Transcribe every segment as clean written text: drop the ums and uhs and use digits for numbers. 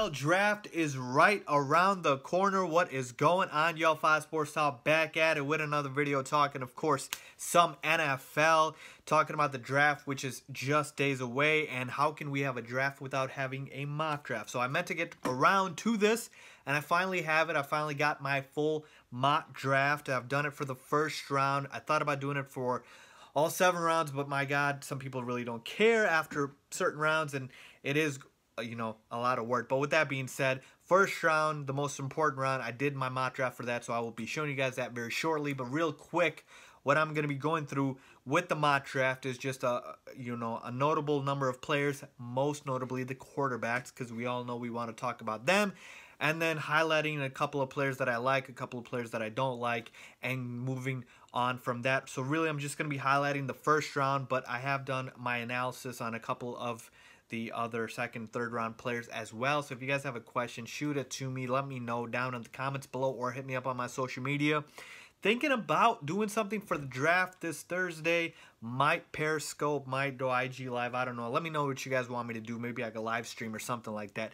NFL draft is right around the corner. What is going on, y'all? FaizSportsTalk back at it with another video talking, of course, some NFL, talking about the draft, which is just days away, and how can we have a draft without having a mock draft? So I meant to get around to this, and I finally have it. I finally got my full mock draft. I've done it for the first round. I thought about doing it for all 7 rounds, but my God, some people really don't care after certain rounds, and it is, you know, a lot of work. But with that being said, first round, the most important round, I did my mock draft for that, so I will be showing you guys that very shortly. But real quick, what I'm going to be going through with the mock draft is just a notable number of players, most notably the quarterbacks, because we all know we want to talk about them. And then highlighting a couple of players that I like, a couple of players that I don't like, and moving on from that. So really, I'm just going to be highlighting the first round, but I have done my analysis on a couple of the other second, third round players as well. So if you guys have a question, shoot it to me. Let me know down in the comments below or hit me up on my social media. Thinking about doing something for the draft this Thursday. Might Periscope, might do IG Live. I don't know. Let me know what you guys want me to do. Maybe like a live stream or something like that.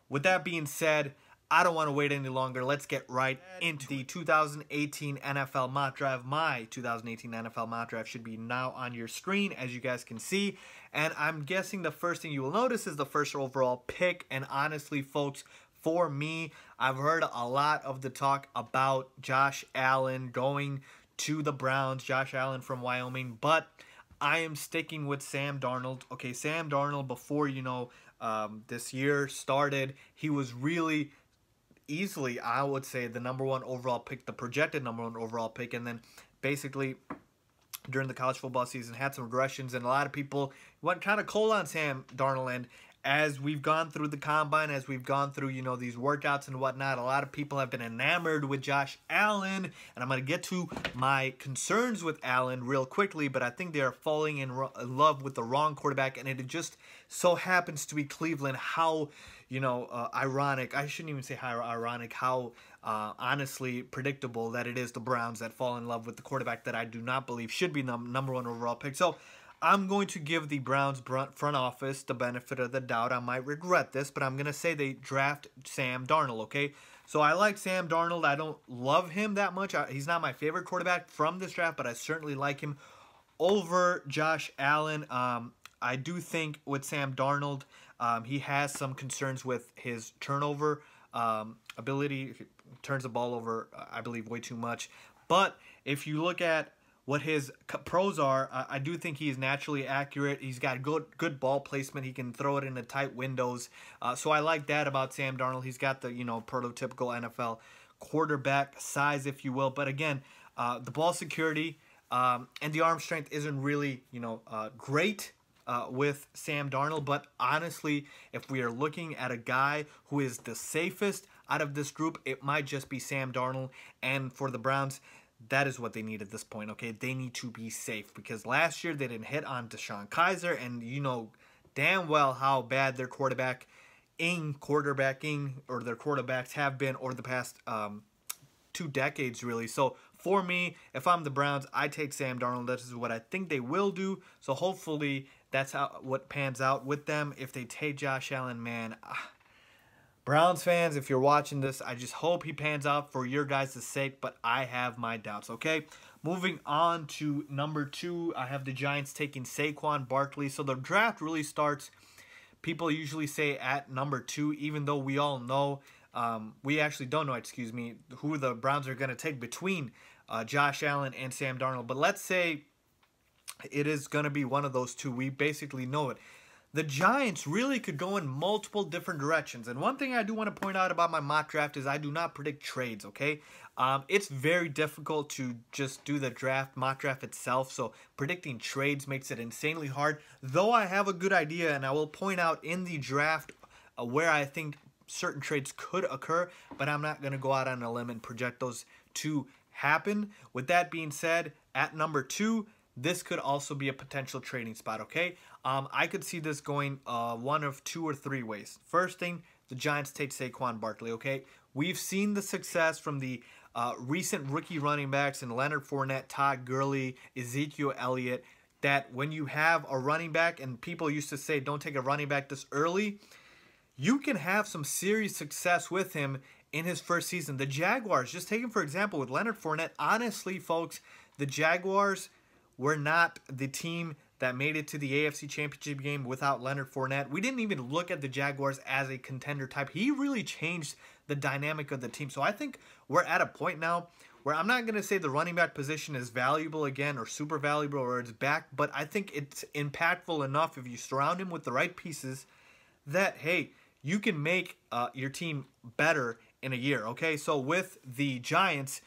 With that being said, I don't want to wait any longer. Let's get right into the 2018 NFL mock draft. My 2018 NFL mock draft should be now on your screen, as you guys can see. And I'm guessing the first thing you will notice is the first overall pick. And honestly, folks, for me, I've heard a lot of the talk about Josh Allen going to the Browns, Josh Allen from Wyoming, but I am sticking with Sam Darnold. Okay, Sam Darnold, before, this year started, he was really easily, I would say, the #1 overall pick, the projected #1 overall pick, and then basically during the college football season had some regressions, and a lot of people went kind of cold on Sam Darnold. And as we've gone through the combine, as we've gone through, these workouts and whatnot, a lot of people have been enamored with Josh Allen, and I'm going to get to my concerns with Allen real quickly, but I think they are falling in love with the wrong quarterback, and it just so happens to be Cleveland. How, ironic, I shouldn't even say how ironic, how honestly predictable that it is the Browns that fall in love with the quarterback that I do not believe should be the #1 overall pick. So I'm going to give the Browns front office the benefit of the doubt. I might regret this, but I'm going to say they draft Sam Darnold, okay? So I like Sam Darnold. I don't love him that much. He's not my favorite quarterback from this draft, but I certainly like him over Josh Allen. I do think with Sam Darnold, he has some concerns with his turnover ability. He turns the ball over, I believe, way too much. But if you look at what his pros are, I do think he is naturally accurate. He's got good ball placement. He can throw it into tight windows. So I like that about Sam Darnold. He's got the, prototypical NFL quarterback size, if you will. But again, the ball security and the arm strength isn't really, great with Sam Darnold. But honestly, if we are looking at a guy who is the safest out of this group, it might just be Sam Darnold. And for the Browns, that is what they need at this point, okay? They need to be safe, because last year they didn't hit on DeShone Kizer, and you know damn well how bad their quarterbacking, or their quarterbacks have been over the past 2 decades, really. So for me, if I'm the Browns, I take Sam Darnold. This is what I think they will do. So hopefully that's what pans out with them. If they take Josh Allen, man, Browns fans, if you're watching this, I just hope he pans out for your guys' sake, but I have my doubts, okay? Moving on to #2, I have the Giants taking Saquon Barkley. So the draft really starts, people usually say at #2, even though we all know, we actually don't know, who the Browns are going to take between Josh Allen and Sam Darnold. But let's say it is going to be one of those two. We basically know it. The Giants really could go in multiple different directions. And one thing I do want to point out about my mock draft is I do not predict trades, okay? It's very difficult to just do the mock draft itself. So predicting trades makes it insanely hard. Though I have a good idea, and I will point out in the draft where I think certain trades could occur, but I'm not going to go out on a limb and project those to happen. With that being said, at #2, this could also be a potential trading spot, okay? I could see this going one of 2 or 3 ways. First thing, the Giants take Saquon Barkley, okay? We've seen the success from the recent rookie running backs in Leonard Fournette, Todd Gurley, Ezekiel Elliott, that when you have a running back, and people used to say don't take a running back this early, you can have some serious success with him in his first season. The Jaguars, just take him for example with Leonard Fournette. Honestly, folks, the Jaguars were not the team that made it to the AFC Championship game without Leonard Fournette. We didn't even look at the Jaguars as a contender type. He really changed the dynamic of the team. So I think we're at a point now where I'm not going to say the running back position is valuable again or super valuable or it's back, but I think it's impactful enough if you surround him with the right pieces that, hey, you can make your team better in a year, okay? So with the Giants,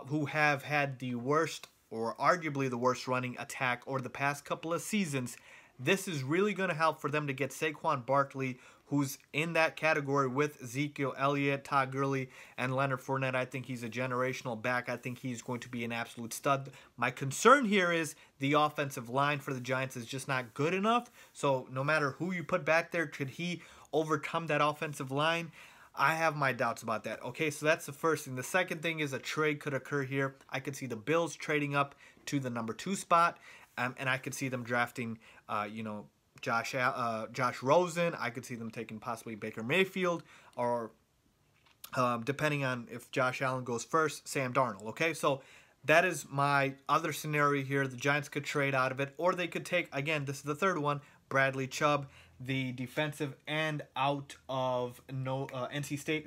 who have had the worst or arguably the worst running attack over the past couple of seasons, this is really going to help for them to get Saquon Barkley, who's in that category with Ezekiel Elliott, Todd Gurley, and Leonard Fournette. I think he's a generational back. I think he's going to be an absolute stud. My concern here is the offensive line for the Giants is just not good enough. So no matter who you put back there, could he overcome that offensive line? I have my doubts about that. Okay, so that's the first thing. The second thing is a trade could occur here. I could see the Bills trading up to the number 2 spot, and I could see them drafting, Josh Rosen. I could see them taking possibly Baker Mayfield, or depending on if Josh Allen goes first, Sam Darnold. Okay, so that is my other scenario here. The Giants could trade out of it, or they could take, again, this is the third one, Bradley Chubb, the defensive end out of NC State,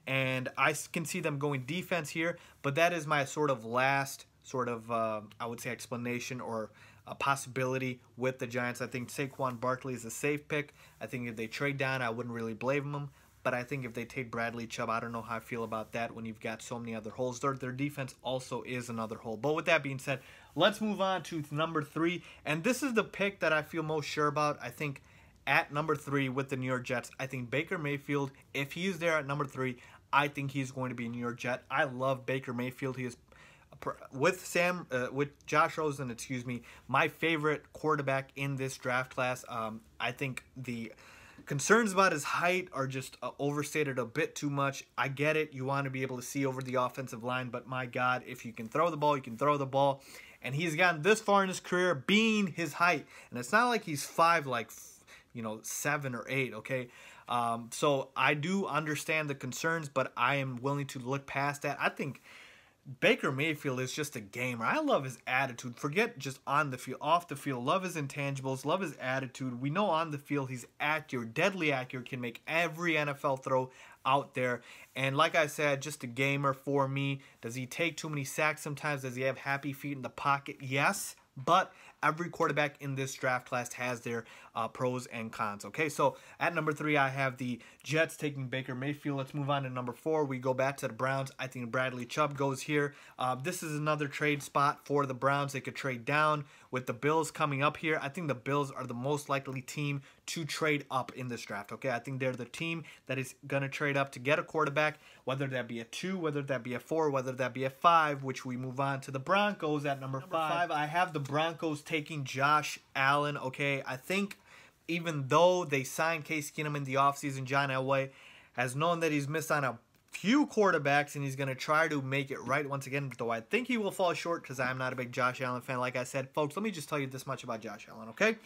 and I can see them going defense here, but that is my sort of last I would say explanation or a possibility with the Giants. I think Saquon Barkley is a safe pick. I think if they trade down, I wouldn't really blame them. But I think if they take Bradley Chubb, I don't know how I feel about that when you've got so many other holes. Their defense also is another hole. But with that being said, let's move on to number 3. And this is the pick that I feel most sure about. I think at number 3 with the New York Jets, I think Baker Mayfield, if he's there at number 3, I think he's going to be a New York Jet. I love Baker Mayfield. He is with Josh Rosen, my favorite quarterback in this draft class. I think the concerns about his height are just overstated a bit too much. I get it. You want to be able to see over the offensive line, but my God, if you can throw the ball, you can throw the ball. And he's gotten this far in his career being his height. And it's not like he's 5 like 7 or 8, okay? So I do understand the concerns, but I am willing to look past that. I think Baker Mayfield is just a gamer. I love his attitude. Forget just on the field, off the field. Love his intangibles. Love his attitude. We know on the field he's accurate, deadly accurate, can make every NFL throw out there. And like I said, just a gamer for me. Does he take too many sacks sometimes? Does he have happy feet in the pocket? Yes. But every quarterback in this draft class has their pros and cons. Okay, so at number 3, I have the Jets taking Baker Mayfield. Let's move on to number 4. We go back to the Browns. I think Bradley Chubb goes here. This is another trade spot for the Browns. They could trade down with the Bills coming up here. I think the Bills are the most likely team to trade up in this draft. Okay, I think they're the team that is going to trade up to get a quarterback, whether that be a 2, whether that be a 4, whether that be a 5, which we move on to the Broncos at number 5. I have the Broncos taking Josh Allen. Okay, I think even though they signed Case Keenum in the offseason, John Elway has known that he's missed on a few quarterbacks, and he's going to try to make it right once again, though I think he will fall short because I'm not a big Josh Allen fan. Like I said, folks, let me just tell you this much about Josh Allen, okay?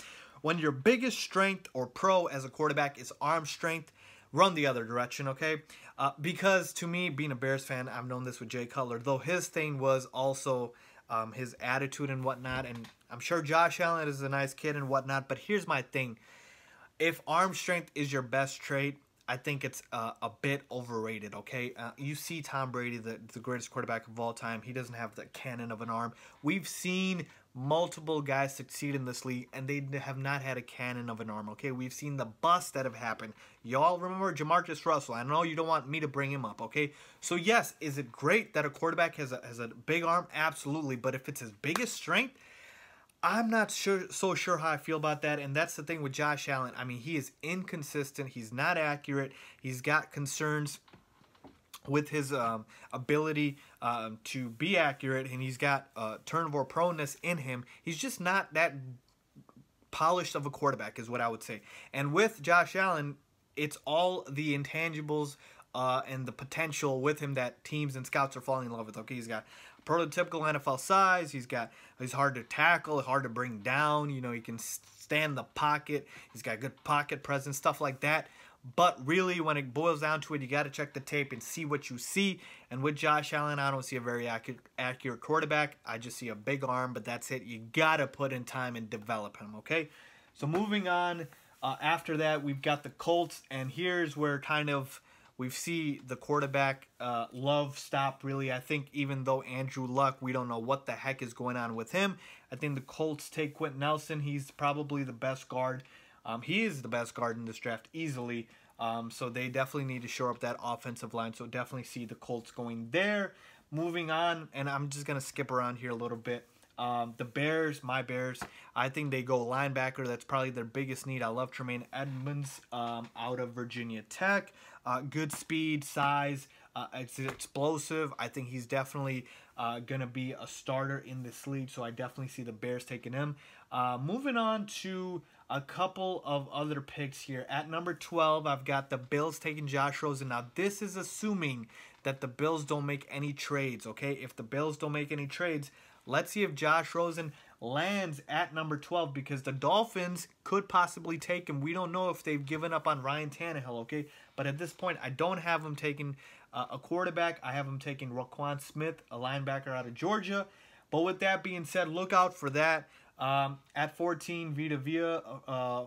When your biggest strength or pro as a quarterback is arm strength, run the other direction, okay? Because to me, being a Bears fan, I've known this with Jay Cutler, though his thing was also his attitude and whatnot, and I'm sure Josh Allen is a nice kid and whatnot, but here's my thing. If arm strength is your best trait, I think it's a bit overrated, okay? You see Tom Brady, the greatest quarterback of all time. He doesn't have the cannon of an arm. We've seen multiple guys succeed in this league, and they have not had a cannon of an arm, okay? We've seen the busts that have happened. Y'all remember Jamarcus Russell. I know you don't want me to bring him up, okay? So, yes, is it great that a quarterback has a big arm? Absolutely. But if it's his biggest strength, I'm not so sure how I feel about that, and that's the thing with Josh Allen. I mean, he is inconsistent. He's not accurate. He's got concerns with his ability to be accurate, and he's got turnover proneness in him. He's just not that polished of a quarterback is what I would say. And with Josh Allen, it's all the intangibles and the potential with him that teams and scouts are falling in love with. Okay, he's got prototypical NFL size. He's hard to tackle, hard to bring down. You know, he can stand the pocket. He's got good pocket presence, stuff like that. But really, when it boils down to it, you got to check the tape and see what you see. And with Josh Allen, I don't see a very accurate quarterback. I just see a big arm, but that's it. You got to put in time and develop him, okay? So moving on, after that, we've got the Colts. And here's where kind of we see the quarterback love stop, really. I think even though Andrew Luck, we don't know what the heck is going on with him. I think the Colts take Quentin Nelson. He's probably the best guard. He is the best guard in this draft easily. So they definitely need to shore up that offensive line. So definitely see the Colts going there. Moving on, and I'm just going to skip around here a little bit. The Bears, my Bears, I think they go linebacker. That's probably their biggest need. I love Tremaine Edmonds out of Virginia Tech. Good speed, size. It's explosive. I think he's definitely going to be a starter in this league. So I definitely see the Bears taking him. Moving on to a couple of other picks here. At number 12, I've got the Bills taking Josh Rosen. Now, this is assuming that the Bills don't make any trades, okay? If the Bills don't make any trades, let's see if Josh Rosen lands at number 12 because the Dolphins could possibly take him. We don't know if they've given up on Ryan Tannehill, okay? But at this point, I don't have him taking a quarterback. I have him taking Roquan Smith, a linebacker out of Georgia. But with that being said, look out for that. At 14, Vita Vea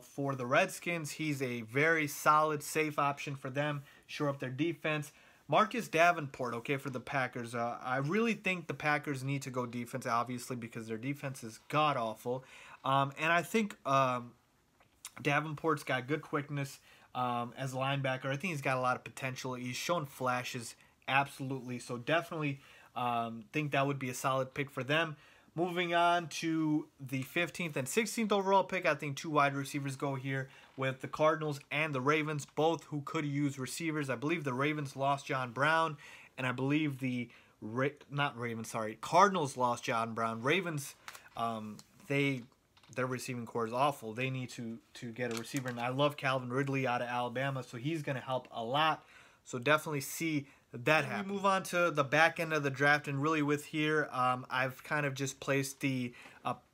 for the Redskins. He's a very solid, safe option for them. Shore up their defense. Marcus Davenport, okay, for the Packers. I really think the Packers need to go defense, obviously, because their defense is god-awful. And I think Davenport's got good quickness as a linebacker. I think he's got a lot of potential. He's shown flashes, absolutely. So definitely think that would be a solid pick for them. Moving on to the 15th and 16th overall pick, I think two wide receivers go here with the Cardinals and the Ravens, both who could use receivers. I believe the Ravens lost John Brown, and I believe the Cardinals lost John Brown. Ravens, their receiving core is awful. They need to get a receiver, and I love Calvin Ridley out of Alabama, so he's going to help a lot. So definitely see that happen. We move on to the back end of the draft, and really with here, I've kind of just placed the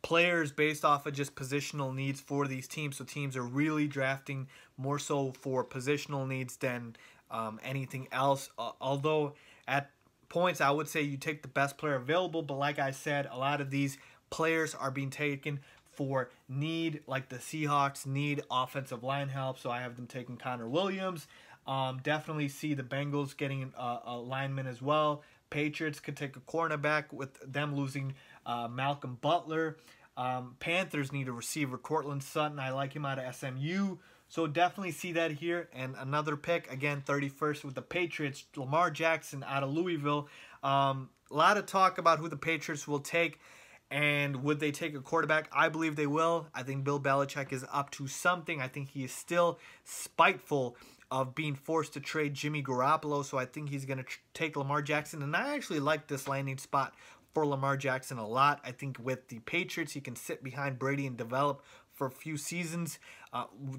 players based off of just positional needs for these teams. So teams are really drafting more so for positional needs than anything else. Although at points, I would say you take the best player available. But like I said, a lot of these players are being taken for need, like the Seahawks need offensive line help. So I have them taking Connor Williams. Definitely see the Bengals getting a lineman as well. Patriots could take a cornerback with them losing Malcolm Butler. Panthers need a receiver, Cortland Sutton. I like him out of SMU. So definitely see that here. And another pick, again, 31st with the Patriots, Lamar Jackson out of Louisville. A lot of talk about who the Patriots will take. And would they take a quarterback? I believe they will. I think Bill Belichick is up to something. I think he is still spiteful of being forced to trade Jimmy Garoppolo. So I think he's going to take Lamar Jackson. And I actually like this landing spot for Lamar Jackson a lot. I think with the Patriots, he can sit behind Brady and develop for a few seasons,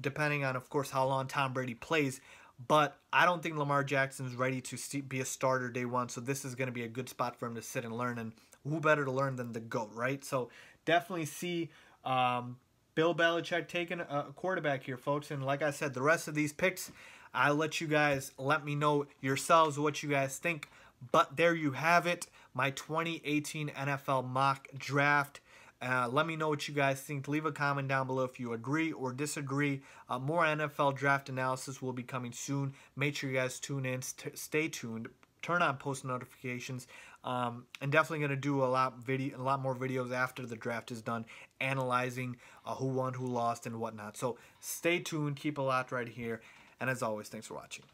depending on, of course, how long Tom Brady plays. But I don't think Lamar Jackson is ready to be a starter day one. So this is going to be a good spot for him to sit and learn. And who better to learn than the GOAT, right? So definitely see Bill Belichick taking a quarterback here, folks. And like I said, the rest of these picks, I'll let you guys let me know yourselves what you guys think. But there you have it, my 2018 NFL mock draft. Let me know what you guys think. Leave a comment down below if you agree or disagree. More NFL draft analysis will be coming soon. Make sure you guys tune in. Stay tuned. Turn on post notifications. And definitely going to do a lot more videos after the draft is done, analyzing who won, who lost, and whatnot. So stay tuned. Keep a lot right here. And as always, thanks for watching.